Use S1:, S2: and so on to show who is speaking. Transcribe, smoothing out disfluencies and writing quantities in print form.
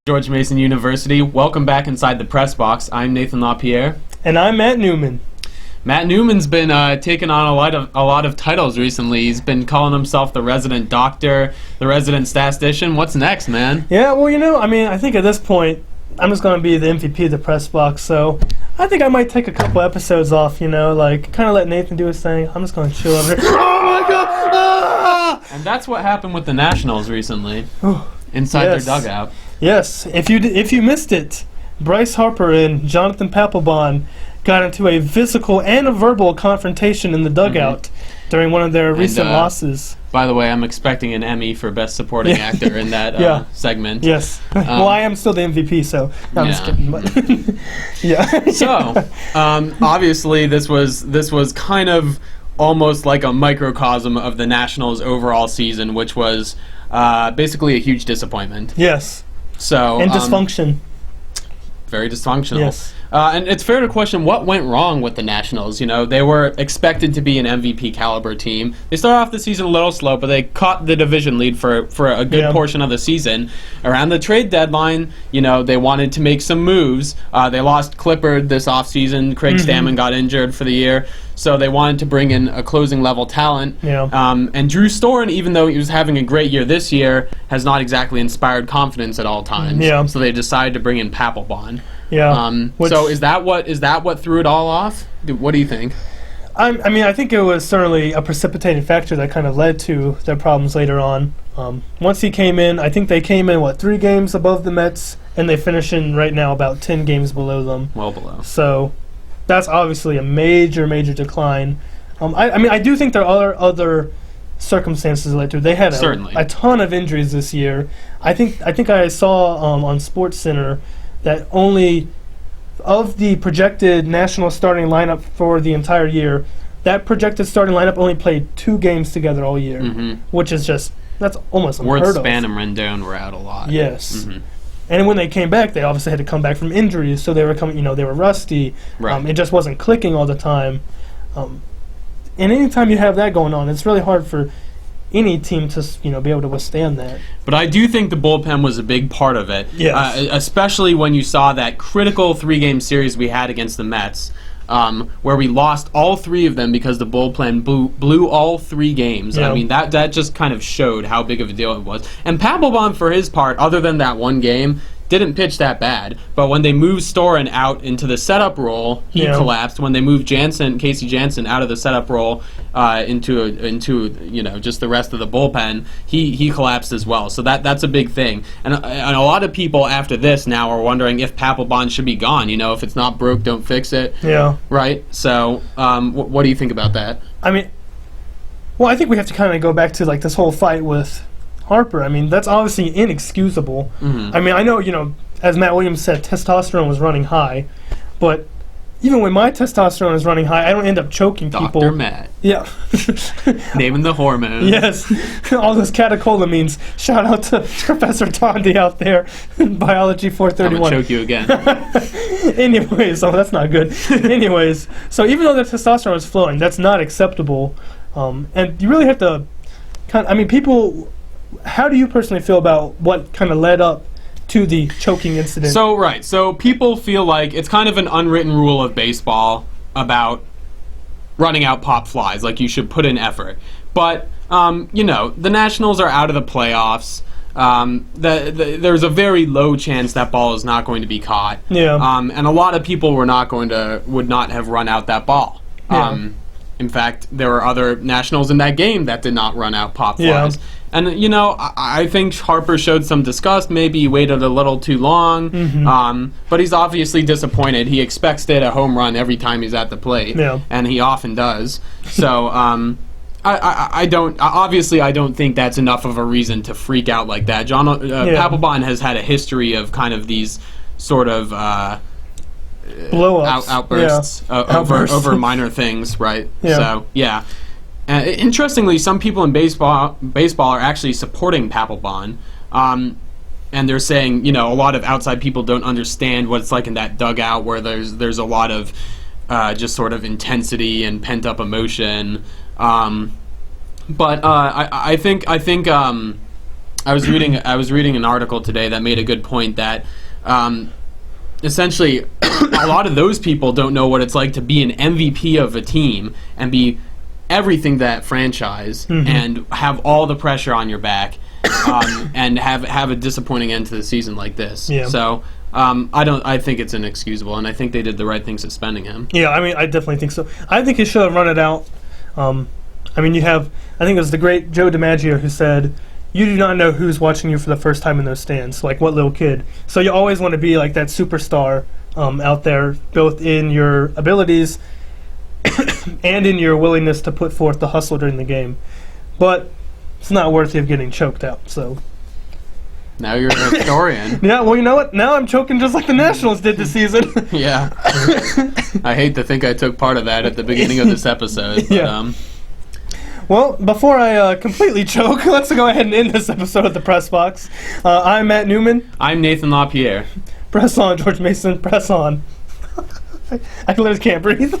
S1: George Mason University. Welcome back inside the press box. I'm Nathan LaPierre.
S2: And I'm Matt Newman.
S1: Matt Newman's been taking on a lot of titles recently. He's been calling himself the resident doctor, the resident statistician. What's next, man?
S2: Yeah, well, I think at this point, I'm just going to be the MVP of the press box, so I think I might take a couple episodes off, kind of let Nathan do his thing. I'm just going to chill over here. Oh, my God! Ah!
S1: And that's what happened with the Nationals recently, inside their dugout.
S2: Yes, if you missed it, Bryce Harper and Jonathan Papelbon got into a physical and a verbal confrontation in the dugout during one of their recent losses.
S1: By the way, I'm expecting an Emmy for Best Supporting Actor in that segment.
S2: Yes. Well, I am still the MVP, so I'm just kidding. But yeah.
S1: So, obviously, this was kind of almost like a microcosm of the Nationals' overall season, which was basically a huge disappointment.
S2: Yes.
S1: So
S2: and dysfunction.
S1: Very dysfunctional.
S2: Yes.
S1: And it's fair to question what went wrong with the Nationals. They were expected to be an MVP caliber team. They started off the season a little slow, but they caught the division lead for a good portion of the season. Around the trade deadline, they wanted to make some moves. They lost Clippard this offseason. Craig Stammen got injured for the year. So they wanted to bring in a closing level talent. Yeah. And Drew Storen, even though he was having a great year this year, has not exactly inspired confidence at all times. Yeah. So they decided to bring in Papelbon.
S2: Yeah.
S1: So is that what threw it all off? What do you think?
S2: I think it was certainly a precipitating factor that kind of led to their problems later on. Once he came in, I think they came in 3 games above the Mets, and they finish in right now about 10 games below them.
S1: Well below.
S2: So that's obviously a major decline. I do think there are other circumstances that led to. They had a ton of injuries this year. I think I saw on SportsCenter that only of the projected national starting lineup for the entire year, that projected starting lineup only played 2 games together all year, which is that's almost unheard of.
S1: Span and Rendon were out a lot.
S2: Yes. And when they came back, they obviously had to come back from injuries, so they were they were rusty. Right. It just wasn't clicking all the time. And anytime you have that going on, it's really hard for any team to be able to withstand that.
S1: But I do think the bullpen was a big part of it.
S2: Yes.
S1: Especially when you saw that critical 3-game series we had against the Mets, where we lost all 3 of them because the bullpen blew all 3 games. Yeah. That just kind of showed how big of a deal it was. And Papelbon, for his part, other than that one game, didn't pitch that bad. But when they moved Storen out into the setup role, he collapsed. When they moved Casey Jansen out of the setup role into just the rest of the bullpen, he collapsed as well. So that's a big thing. And a lot of people after this now are wondering if Papelbon should be gone. If it's not broke, don't fix it.
S2: Yeah.
S1: Right? So what do you think about that?
S2: I think we have to kind of go back to this whole fight with Harper. That's obviously inexcusable. I know, as Matt Williams said, testosterone was running high, but even when my testosterone is running high, I don't end up choking people.
S1: Dr. Matt.
S2: Yeah.
S1: Naming the hormones.
S2: Yes. All those catecholamines. Shout out to Professor Tondi out there in Biology 431.
S1: I'm going to choke you again.
S2: Anyways, that's not good. Anyways, so even though the testosterone is flowing, that's not acceptable. And you really have to people... How do you personally feel about what kind of led up to the choking incident?
S1: So people feel like it's kind of an unwritten rule of baseball about running out pop flies, like you should put in effort. But, the Nationals are out of the playoffs. There's a very low chance that ball is not going to be caught.
S2: Yeah.
S1: And a lot of people would not have run out that ball.
S2: Yeah.
S1: In fact, there were other Nationals in that game that did not run out pop flies.
S2: Yeah.
S1: And, I think Harper showed some disgust. Maybe he waited a little too long. But he's obviously disappointed. He expects to hit a home run every time he's at the plate.
S2: Yeah.
S1: And he often does. So, I don't obviously I don't think that's enough of a reason to freak out like that. John Papelbon has had a history of kind of these sort of
S2: blow-ups,
S1: outbursts over minor things, right?
S2: Yeah.
S1: So yeah. Interestingly, some people in baseball are actually supporting Papelbon, and they're saying, you know, a lot of outside people don't understand what it's like in that dugout where there's a lot of just sort of intensity and pent up emotion. But I think I was reading an article today that made a good point that essentially a lot of those people don't know what it's like to be an MVP of a team and be everything that franchise and have all the pressure on your back and have a disappointing end to the season like this.
S2: Yeah.
S1: So I think it's inexcusable, and I think they did the right thing suspending him.
S2: Yeah, I mean, I definitely think so. I think he should have run it out. I mean, I think it was the great Joe DiMaggio who said, you do not know who's watching you for the first time in those stands, like what little kid. So you always want to be like that superstar out there, both in your abilities and in your willingness to put forth the hustle during the game. But it's not worthy of getting choked out, so...
S1: Now you're a historian.
S2: Yeah, well, you know what? Now I'm choking just like the Nationals did this season.
S1: Yeah. I hate to think I took part of that at the beginning of this episode. But,
S2: yeah. Well, before I completely choke, let's go ahead and end this episode of the Press Box. I'm Matt Newman.
S1: I'm Nathan LaPierre.
S2: Press on, George Mason. Press on. I literally can't breathe.